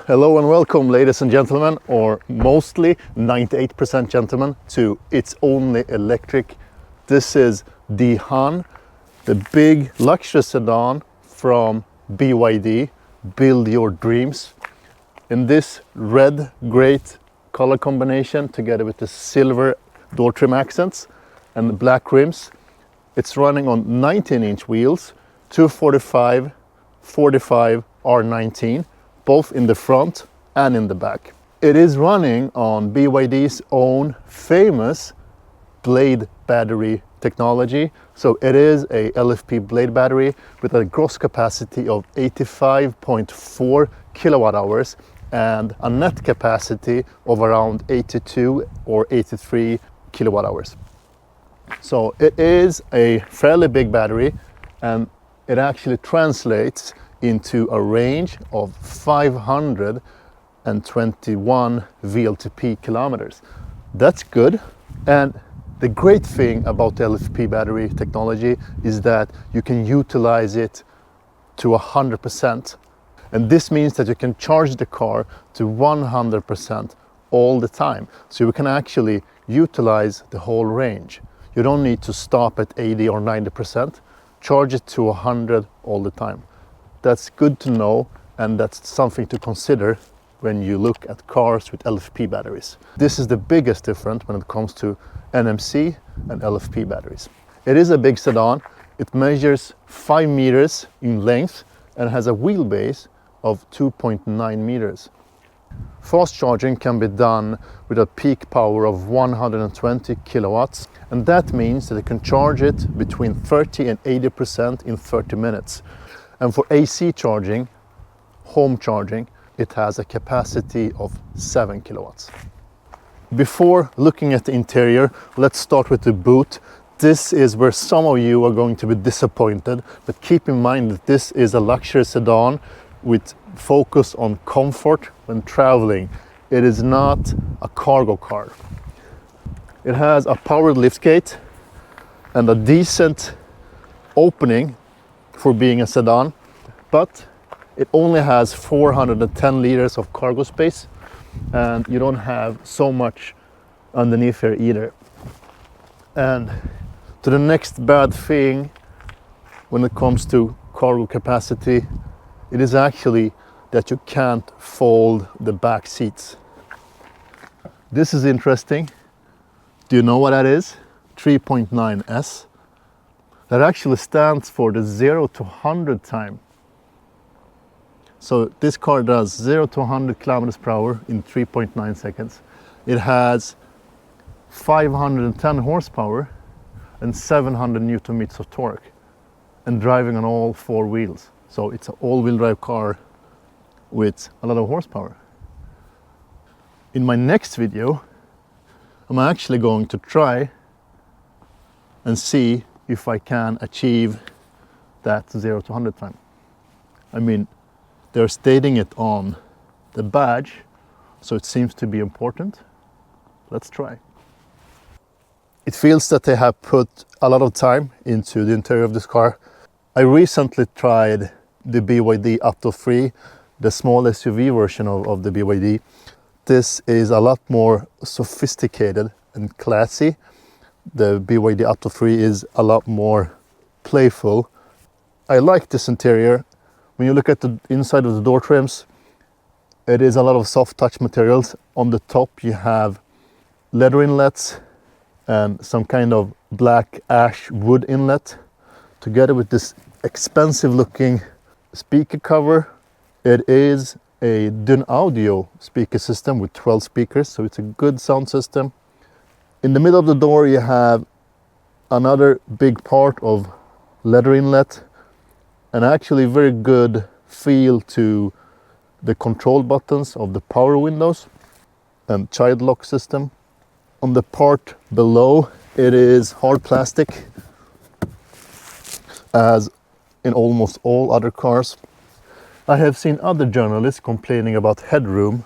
Hello and welcome, ladies and gentlemen, or mostly 98% gentlemen, to It's Only Electric. This is the HAN, the big luxury sedan from BYD, Build Your Dreams. In this red, great color combination, together with the silver door trim accents and the black rims. It's running on 19-inch wheels, 245, 45 R19. Both in the front and in the back. It is running on BYD's own famous blade battery technology. So it is a LFP blade battery with a gross capacity of 85.4 kilowatt hours and a net capacity of around 82 or 83 kilowatt hours. So it is a fairly big battery, and it actually translates into a range of 521 VLTP kilometers. That's good. And the great thing about the LFP battery technology is that you can utilize it to 100%. And this means that you can charge the car to 100% all the time. So you can actually utilize the whole range. You don't need to stop at 80 or 90%. Charge it to 100 all the time. That's good to know, and that's something to consider when you look at cars with LFP batteries. This is the biggest difference when it comes to NMC and LFP batteries. It is a big sedan. It measures 5 meters in length and has a wheelbase of 2.9 meters. Fast charging can be done with a peak power of 120 kilowatts, and that means that you can charge it between 30 and 80% in 30 minutes. And for AC charging, home charging, it has a capacity of 7 kilowatts. Before looking at the interior, let's start with the boot. This is where some of you are going to be disappointed, but keep in mind that this is a luxury sedan with focus on comfort when traveling. It is not a cargo car. It has a powered liftgate and a decent opening for being a sedan, but it only has 410 liters of cargo space, and you don't have so much underneath here either. And to the next bad thing when it comes to cargo capacity, it is actually that you can't fold the back seats. This is interesting. Do you know what that is? 3.9S. That actually stands for the 0 to 100 time. So this car does 0 to 100 kilometers per hour in 3.9 seconds. It has 510 horsepower and 700 newton meters of torque, and driving on all 4 wheels. So it's an all-wheel drive car with a lot of horsepower. In my next video, I'm actually going to try and see if I can achieve that 0 to 100 time. I mean, they're stating it on the badge, so it seems to be important. Let's try. It feels that they have put a lot of time into the interior of this car. I recently tried the BYD ATTO 3, the small SUV version of the BYD. This is a lot more sophisticated and classy. The BYD ATTO 3 is a lot more playful. I like this interior. When you look at the inside of the door trims, it is a lot of soft touch materials. On the top you have leather inlets and some kind of black ash wood inlet, together with this expensive looking speaker cover. It is a Dun Audio speaker system with 12 speakers, so it's a good sound system. In the middle of the door you have another big part of leather inlet, and actually very good feel to the control buttons of the power windows and child lock system. On the part below, it is hard plastic, as in almost all other cars. I have seen other journalists complaining about headroom,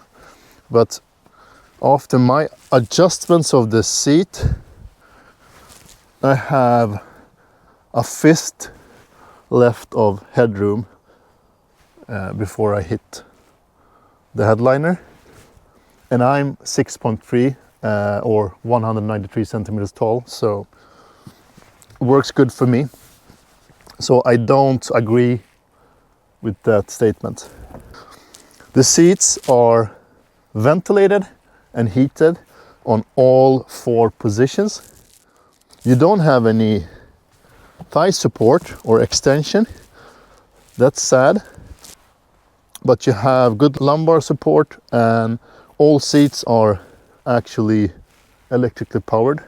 but after my adjustments of the seat, I have a fist left of headroom before I hit the headliner, and I'm 6.3 or 193 centimeters tall, so works good for me. So I don't agree with that statement. The seats are ventilated and heated on all 4 positions. You don't have any thigh support or extension. That's sad. But you have good lumbar support, and all seats are actually electrically powered.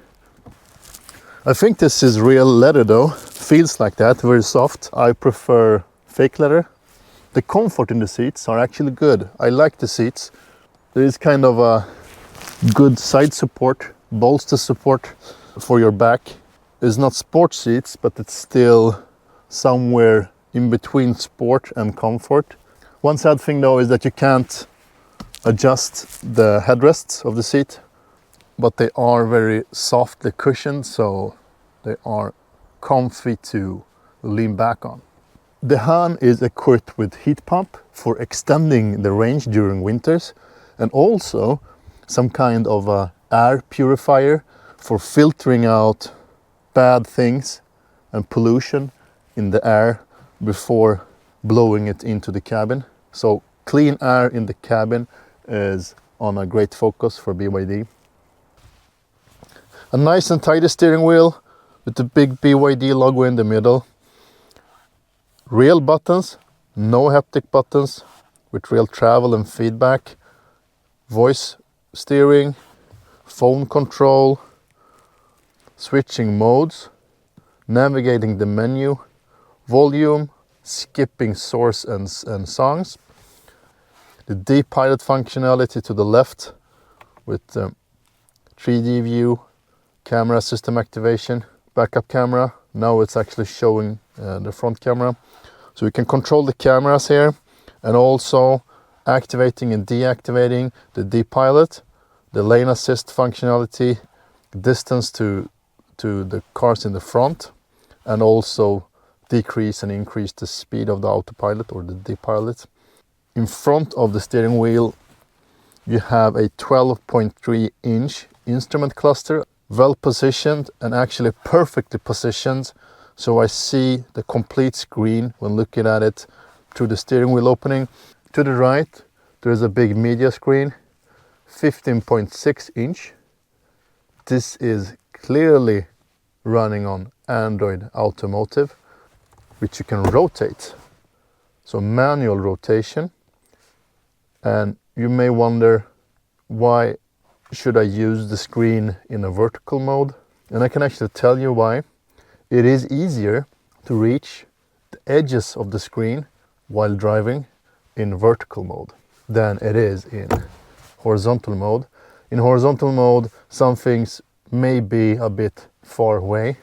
I think this is real leather though. Feels like that, very soft. I prefer fake leather. The comfort in the seats are actually good. I like the seats. There is kind of a good side support, bolster support for your back. It's not sport seats, but it's still somewhere in between sport and comfort. One sad thing though is that you can't adjust the headrests of the seat, but they are very softly cushioned, so they are comfy to lean back on. The HAN is equipped with heat pump for extending the range during winters, and also some kind of a air purifier for filtering out bad things and pollution in the air before blowing it into the cabin. So clean air in the cabin is on a great focus for BYD. A nice and tidy steering wheel with the big BYD logo in the middle. Real buttons, no haptic buttons, with real travel and feedback. Voice steering, phone control, switching modes, navigating the menu, volume, skipping source and songs. The D-Pilot functionality to the left with 3D view, camera system activation, backup camera. Now it's actually showing the front camera. So we can control the cameras here, and also activating and deactivating the D-Pilot, the lane assist functionality, distance to the cars in the front, and also decrease and increase the speed of the autopilot or the D-Pilot. In front of the steering wheel you have a 12.3 inch instrument cluster, well positioned and actually perfectly positioned, so I see the complete screen when looking at it through the steering wheel opening. To the right there is a big media screen, 15.6 inch. This is clearly running on Android Automotive, which you can rotate, so manual rotation. And you may wonder, why should I use the screen in a vertical mode? And I can actually tell you why. It is easier to reach the edges of the screen while driving in vertical mode than it is in horizontal mode. In horizontal mode, some things may be a bit far away.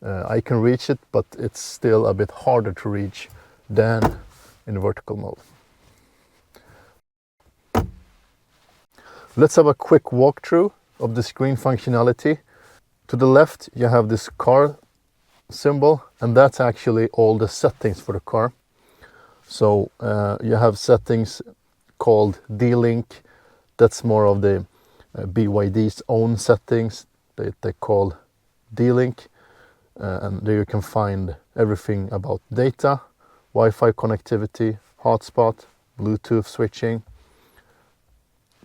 I can reach it, but it's still a bit harder to reach than in vertical mode. Let's have a quick walkthrough of the screen functionality. To the left you have this car symbol, and that's actually all the settings for the car. So you have settings called D-Link. That's more of the BYD's own settings that they call D-Link. And there you can find everything about data, Wi-Fi connectivity, hotspot, Bluetooth switching.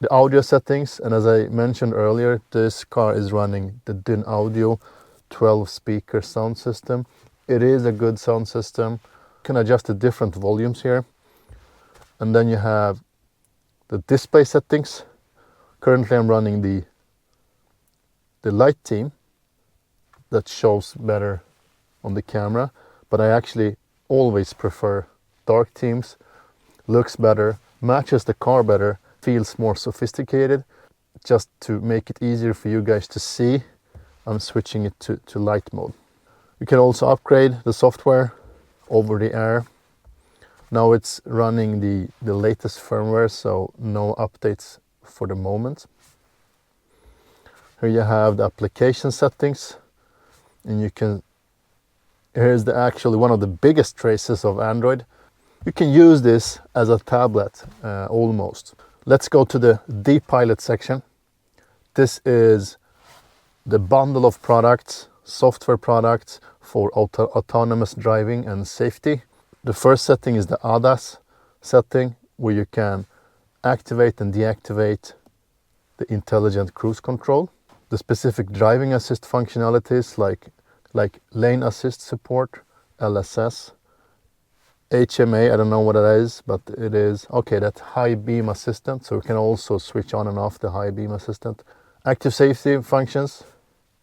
The audio settings, and as I mentioned earlier, this car is running the DIN Audio 12 speaker sound system. It is a good sound system. You can adjust the different volumes here. And then you have the display settings. Currently I'm running the light theme that shows better on the camera, but I actually always prefer dark themes. Looks better, matches the car better, feels more sophisticated. Just to make it easier for you guys to see, I'm switching it to light mode. You can also upgrade the software over the air. Now it's running the latest firmware, so no updates for the moment. Here you have the application settings, and you can, here's actually one of the biggest traces of Android. You can use this as a tablet almost. Let's go to the D-Pilot section. This is the bundle of products, software products for autonomous driving and safety. The first setting is the ADAS setting, where you can activate and deactivate the intelligent cruise control. The specific driving assist functionalities like lane assist support, LSS, HMA, I don't know what it is, but it is, okay, that high beam assistant, so we can also switch on and off the high beam assistant. Active safety functions,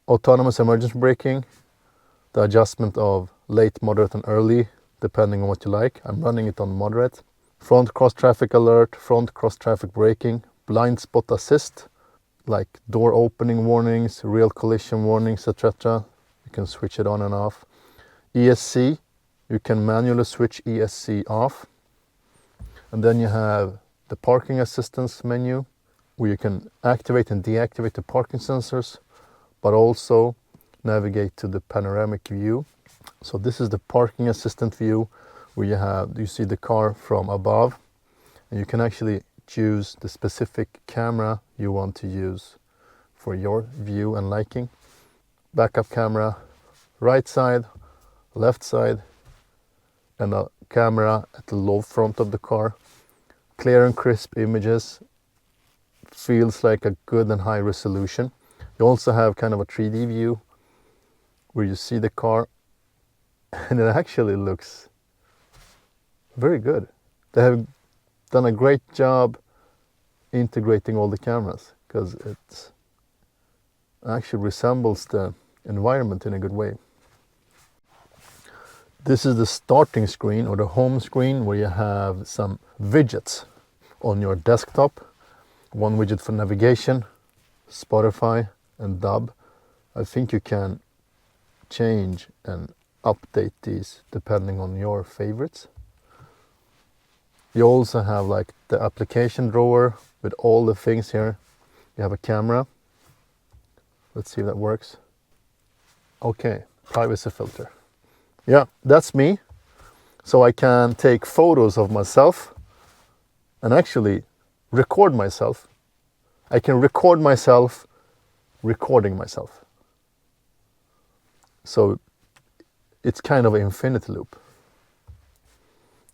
autonomous emergency braking, the adjustment of late, moderate and early, depending on what you like. I'm running it on moderate. Front cross traffic alert, front cross traffic braking, blind spot assist, like door opening warnings, real collision warnings, etc. You can switch it on and off. ESC, you can manually switch ESC off. And then you have the parking assistance menu, where you can activate and deactivate the parking sensors, but also navigate to the panoramic view. So this is the parking assistant view, where you see the car from above, and you can actually choose the specific camera you want to use for your view and liking. Backup camera, right side, left side, and a camera at the low front of the car. Clear and crisp images, feels like a good and high resolution. You also have kind of a 3D view where you see the car, and it actually looks very good. They have done a great job integrating all the cameras, because it actually resembles the environment in a good way. This is the starting screen, or the home screen, where you have some widgets on your desktop. One widget for navigation, Spotify and dub. I think you can change and update these depending on your favorites. You also have like the application drawer with all the things here. You have a camera. Let's see if that works. Okay, privacy filter. Yeah, that's me. So I can take photos of myself and actually record myself. I can record myself recording myself. So it's kind of an infinity loop.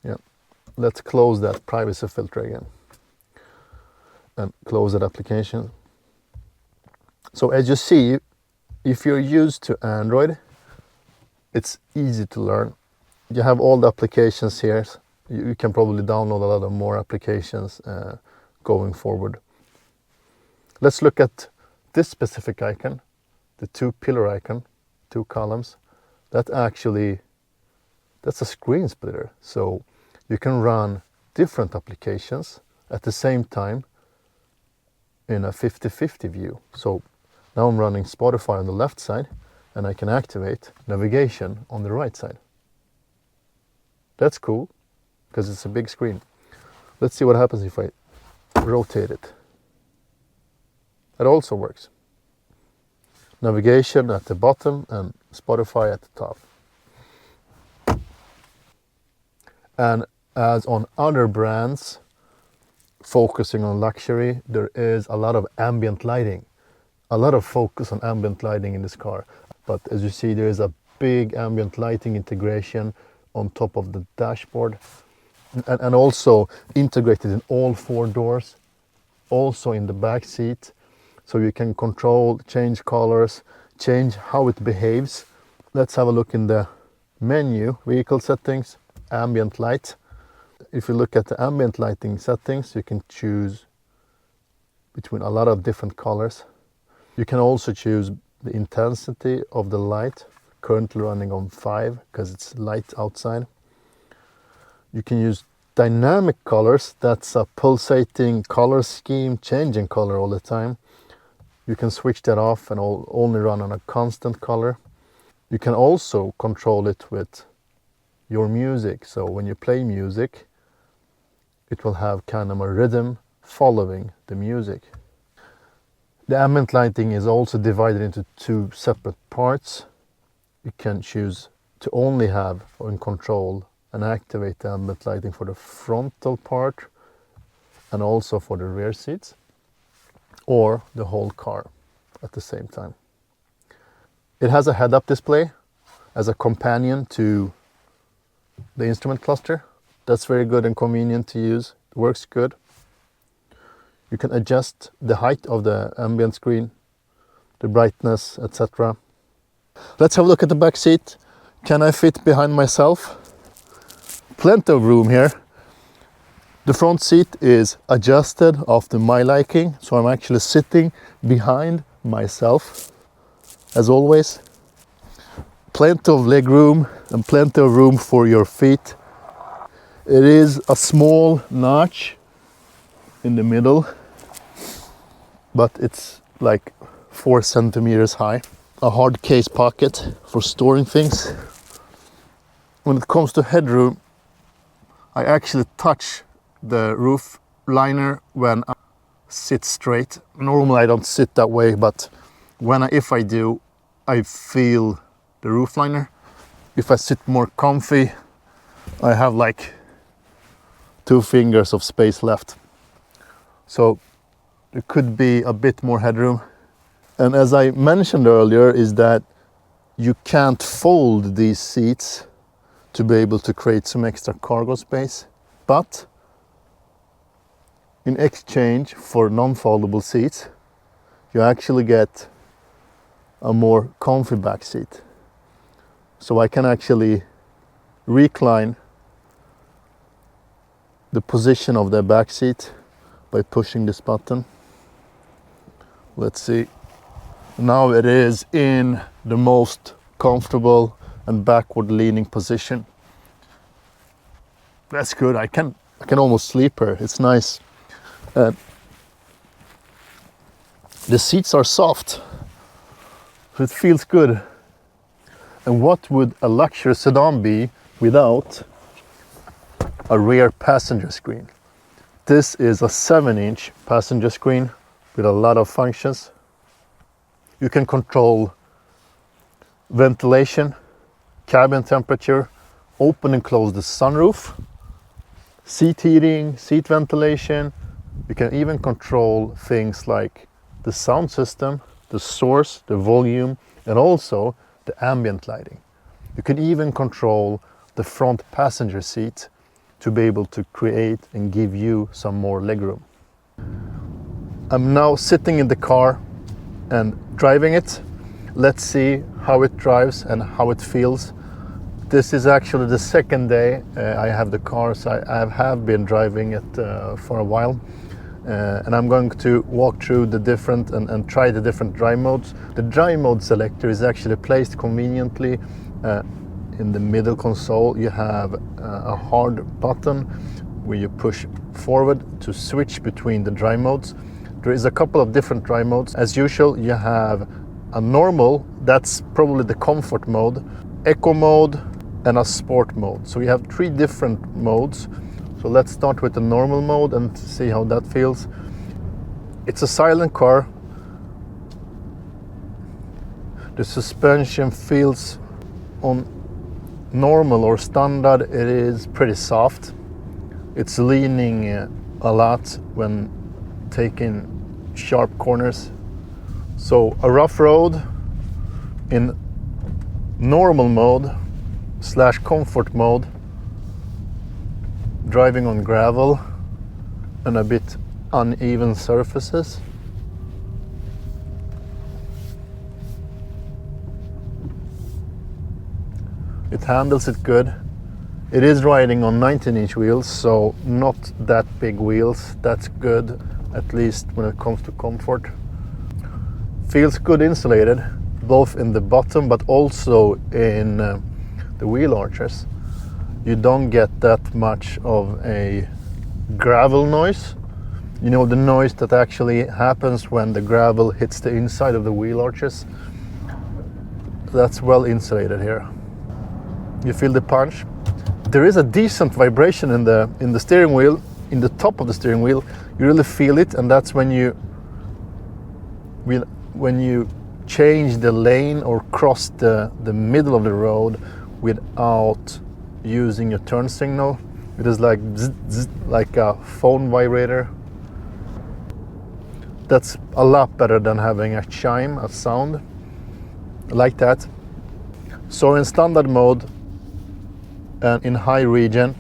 Yeah. Let's close that privacy filter again and close that application. So as you see, if you're used to Android, it's easy to learn. You have all the applications here. You can probably download a lot of more applications going forward. Let's look at this specific icon, the two pillar icon, two columns. That's a screen splitter. So you can run different applications at the same time in a 50-50 view. So now I'm running Spotify on the left side, and I can activate navigation on the right side. That's cool, because it's a big screen. Let's see what happens if I rotate it. It also works. Navigation at the bottom and Spotify at the top. And as on other brands focusing on luxury, there is a lot of ambient lighting. A lot of focus on ambient lighting in this car. But as you see, there is a big ambient lighting integration on top of the dashboard, and also integrated in all four doors, also in the back seat. So you can control, change colors, change how it behaves. Let's have a look in the menu, vehicle settings, ambient light. If you look at the ambient lighting settings, you can choose between a lot of different colors. You can also choose the intensity of the light, currently running on 5 because it's light outside. You can use dynamic colors, that's a pulsating color scheme, changing color all the time. You can switch that off and only run on a constant color. You can also control it with your music. So when you play music, it will have kind of a rhythm following the music. The ambient lighting is also divided into two separate parts. You can choose to only have and control and activate the ambient lighting for the frontal part and also for the rear seats, or the whole car at the same time. It has a head-up display as a companion to the instrument cluster. That's very good and convenient to use. It works good. You can adjust the height of the ambient screen, the brightness, etc. Let's have a look at the back seat. Can I fit behind myself? Plenty of room here. The front seat is adjusted after my liking, so I'm actually sitting behind myself, as always. Plenty of leg room and plenty of room for your feet. It is a small notch in the middle, but it's like 4 centimeters high. A hard case pocket for storing things. When it comes to headroom, I actually touch the roof liner when I sit straight. Normally I don't sit that way, but if I do, I feel the roof liner. If I sit more comfy, I have like 2 fingers of space left. So there could be a bit more headroom. And as I mentioned earlier, is that you can't fold these seats to be able to create some extra cargo space. But in exchange for non-foldable seats, you actually get a more comfy back seat. So I can actually recline the position of the back seat by pushing this button. Let's see. Now it is in the most comfortable and backward leaning position. That's good. I can almost sleep here. It's nice. The seats are soft. It feels good. And what would a luxury sedan be without a rear passenger screen? This is a 7-inch passenger screen with a lot of functions. You can control ventilation, cabin temperature, open and close the sunroof, seat heating, seat ventilation. You can even control things like the sound system, the source, the volume, and also the ambient lighting. You can even control the front passenger seat to be able to create and give you some more legroom. I'm now sitting in the car and driving it. Let's see how it drives and how it feels. This is actually the second day I have the car, so I have been driving it for a while. And I'm going to walk through the different and try the different drive modes. The drive mode selector is actually placed conveniently in the middle console. You have a hard button where you push forward to switch between the drive modes. There is a couple of different drive modes. As usual, you have a normal, that's probably the comfort mode, eco mode, and a sport mode. So you have 3 different modes. So let's start with the normal mode and see how that feels. It's a silent car. The suspension feels on normal or standard, it is pretty soft. It's leaning a lot when taking sharp corners. So a rough road in normal mode / comfort mode, driving on gravel and a bit uneven surfaces. It handles it good. It is riding on 19-inch wheels, so not that big wheels. That's good, at least when it comes to comfort. Feels good insulated, both in the bottom but also in the wheel arches. You don't get that much of a gravel noise. You know, the noise that actually happens when the gravel hits the inside of the wheel arches. That's well insulated here. You feel the punch. There is a decent vibration in the steering wheel, in the top of the steering wheel. You really feel it, and that's when you change the lane or cross the middle of the road without using a turn signal. It is like zzz, zzz, like a phone vibrator. That's a lot better than having a chime, a sound like that. So in standard mode and in high region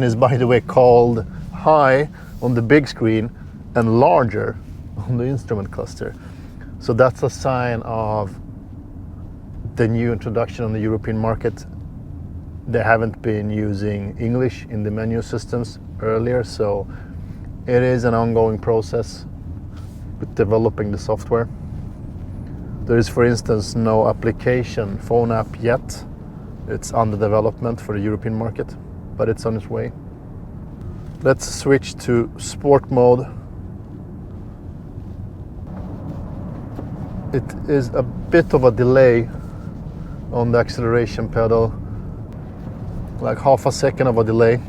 is, by the way, called high on the big screen and larger on the instrument cluster. So that's a sign of the new introduction on the European market. They haven't been using English in the menu systems earlier, so it is an ongoing process with developing the software. There is, for instance, no application phone app yet. It's under development for the European market, but it's on its way. Let's switch to sport mode. It is a bit of a delay on the acceleration pedal, like half a second of a delay.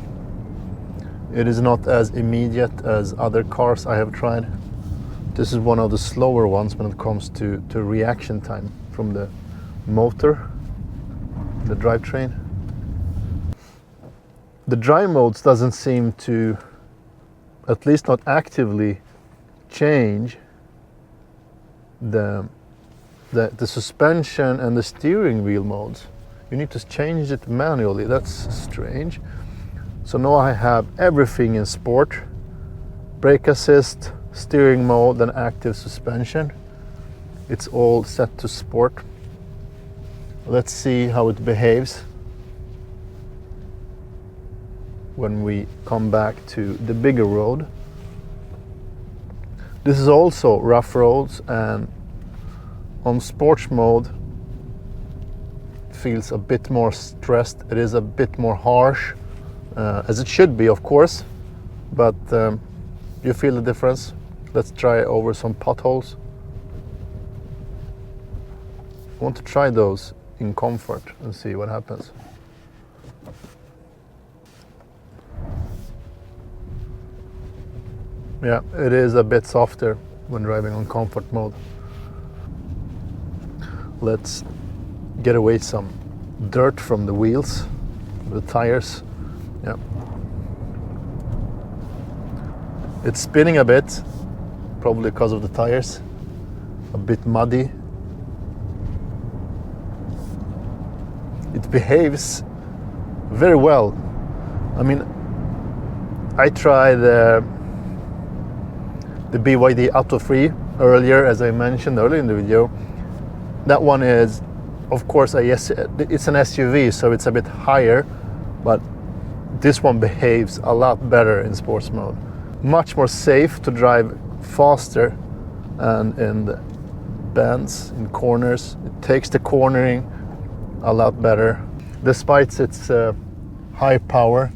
It is not as immediate as other cars I have tried. This is one of the slower ones when it comes to reaction time from the motor, the drivetrain. The drive modes doesn't seem to, at least not actively, change the suspension and the steering wheel modes. You need to change it manually. That's strange. So now I have everything in sport: brake assist, steering mode, and active suspension. It's all set to sport. Let's see how it behaves when we come back to the bigger road. This is also rough roads, and on sports mode feels a bit more stressed. It is a bit more harsh, as it should be, of course, but you feel the difference. Let's try over some potholes. I want to try those in comfort and see what happens. Yeah, it is a bit softer when driving on comfort mode. Let's get away some dirt from the wheels, the tires. Yeah. It's spinning a bit, probably because of the tires. A bit muddy. It behaves very well. I mean, I tried the BYD ATTO 3 earlier, as I mentioned earlier in the video. That one is, of course, it's an SUV, so it's a bit higher, but this one behaves a lot better in sports mode. Much more safe to drive faster and in the bends, in corners. It takes the cornering a lot better. Despite its high power,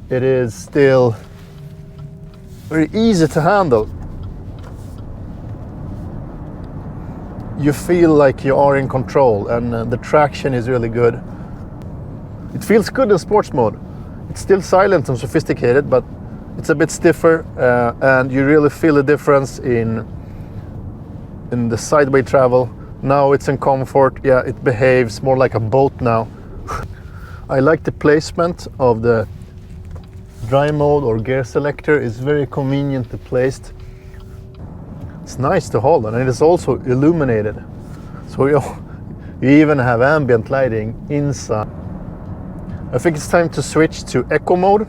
it is still very easy to handle. You feel like you are in control, and the traction is really good. It feels good in sports mode. It's still silent and sophisticated, but it's a bit stiffer, and you really feel the difference in the sideway travel. Now it's in comfort. Yeah, it behaves more like a boat now. I like the placement of the drive mode or gear selector. It's very conveniently placed. It's nice to hold on, and it's also illuminated. So you even have ambient lighting inside. I think it's time to switch to Eco mode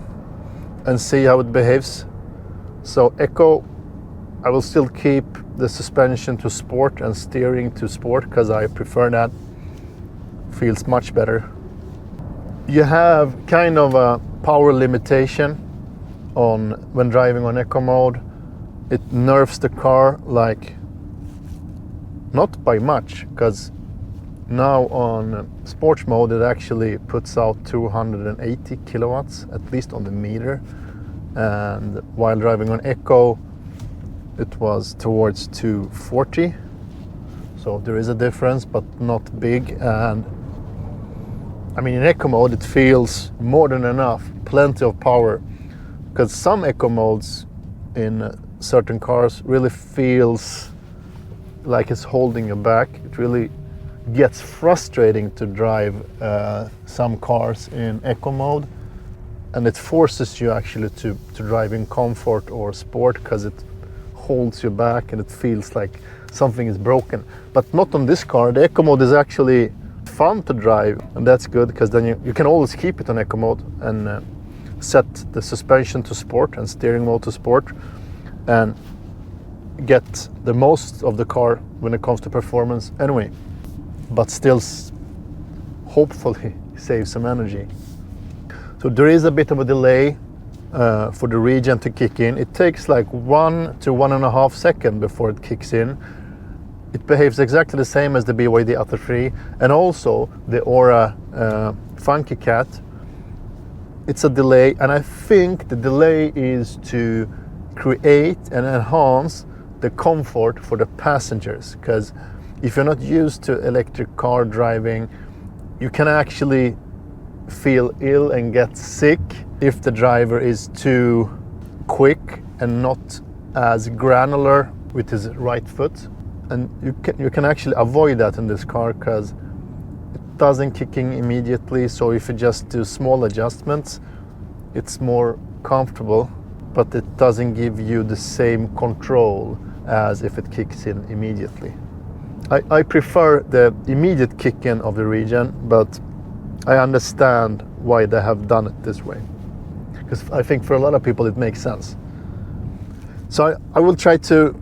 and see how it behaves. So Eco, I will still keep the suspension to sport and steering to sport because I prefer that. Feels much better. You have kind of a power limitation on when driving on Eco mode. It nerfs the car, like, not by much, because now on sports mode it actually puts out 280 kilowatts, at least on the meter, and while driving on Eco it was towards 240. So there is a difference, but not big. And I mean, in Eco mode it feels more than enough, plenty of power, because some Eco modes in certain cars really feels like it's holding you back. It really gets frustrating to drive some cars in eco mode, and it forces you actually to drive in comfort or sport, because it holds you back and it feels like something is broken. But not on this car. The eco mode is actually fun to drive, and that's good, because then you can always keep it on eco mode and set the suspension to sport and steering mode to sport, and get the most of the car when it comes to performance anyway, but still hopefully save some energy. So there is a bit of a delay for the regen to kick in. It takes like 1 to 1.5 seconds before it kicks in. It behaves exactly the same as the BYD ATTO 3 and also the Aura Funky Cat. It's a delay, and I think the delay is to create and enhance the comfort for the passengers, because if you're not used to electric car driving, you can actually feel ill and get sick if the driver is too quick and not as granular with his right foot. And you can actually avoid that in this car, because it doesn't kick in immediately. So if you just do small adjustments, it's more comfortable, but it doesn't give you the same control as if it kicks in immediately. I prefer the immediate kick-in of the regen, but I understand why they have done it this way, because I think for a lot of people it makes sense. So I will try to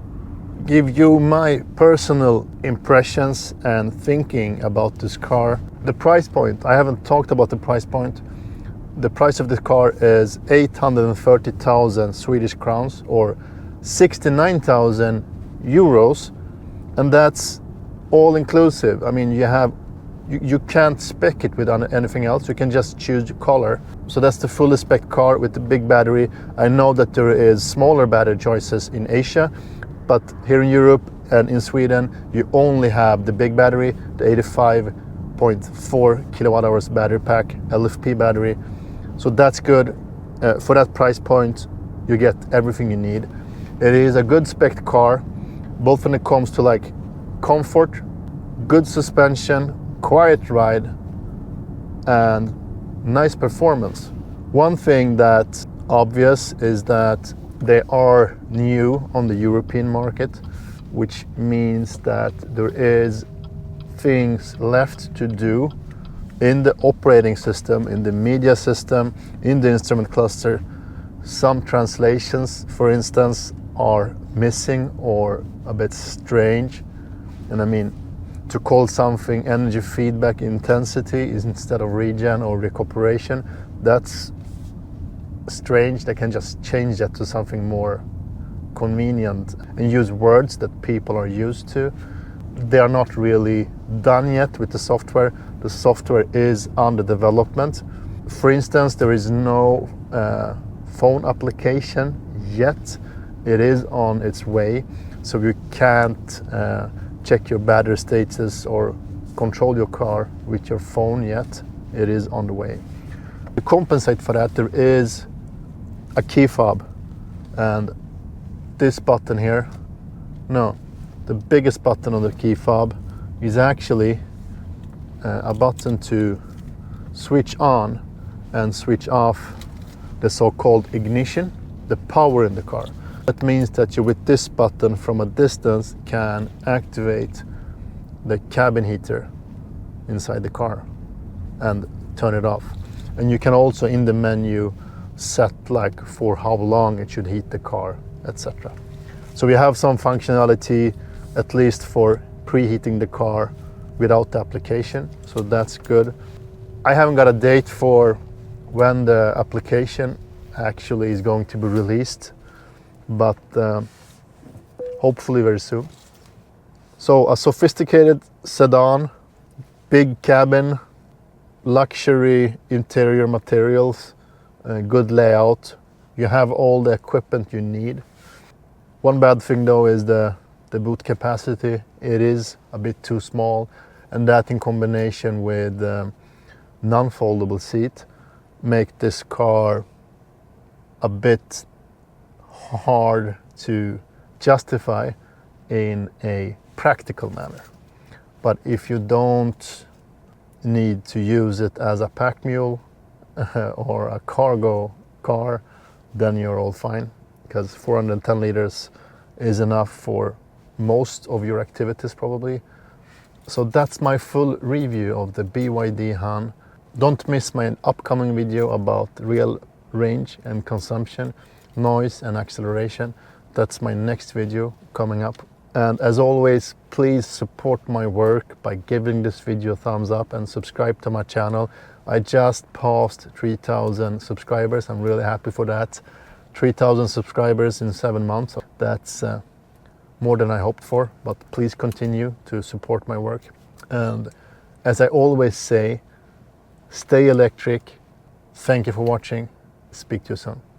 give you my personal impressions and thinking about this car. The price point, I haven't talked about the price point. The price of this car is 830,000 Swedish crowns or 69,000 euros, and that's all inclusive. I mean, you can't spec it with anything else. You can just choose your color. So that's the fully spec car with the big battery. I know that there is smaller battery choices in Asia, but here in Europe and in Sweden, you only have the big battery, the 85.4 kilowatt hours battery pack, LFP battery. So that's good. For that price point, you get everything you need. It is a good spec car, both when it comes to like comfort, good suspension, quiet ride, and nice performance. One thing that's obvious is that they are new on the European market, which means that there is things left to do in the operating system, in the media system, in the instrument cluster. Some translations, for instance, are missing or a bit strange. And I mean, to call something energy feedback intensity instead of regen or recuperation, that's strange. They can just change that to something more convenient and use words that people are used to. They are not really done yet with the software. The software is under development. For instance, there is no phone application yet. It is on its way, so you can't check your battery status or control your car with your phone yet. It is on the way. To compensate for that, there is a key fob, and this button here, no, the biggest button on the key fob is actually a button to switch on and switch off the so-called ignition, the power in the car. That means that you, with this button from a distance, can activate the cabin heater inside the car and turn it off. And you can also in the menu set like for how long it should heat the car, etc. So we have some functionality, at least for preheating the car without the application, so that's good. I haven't got a date for when the application actually is going to be released, but hopefully very soon. So a sophisticated sedan, big cabin, luxury interior materials, good layout. You have all the equipment you need. One bad thing though is the boot capacity. It is a bit too small, and that in combination with non-foldable seat make this car a bit hard to justify in a practical manner. But if you don't need to use it as a pack mule or a cargo car, then you're all fine, because 410 liters is enough for most of your activities probably. So that's my full review of the BYD HAN. Don't miss my upcoming video about real range and consumption, noise and acceleration. That's my next video coming up. And as always, please support my work by giving this video a thumbs up and subscribe to my channel. I just passed 3,000 subscribers. I'm really happy for that. 3,000 subscribers in 7 months. That's more than I hoped for, but please continue to support my work. And as I always say, stay electric. Thank you for watching. Speak to you soon.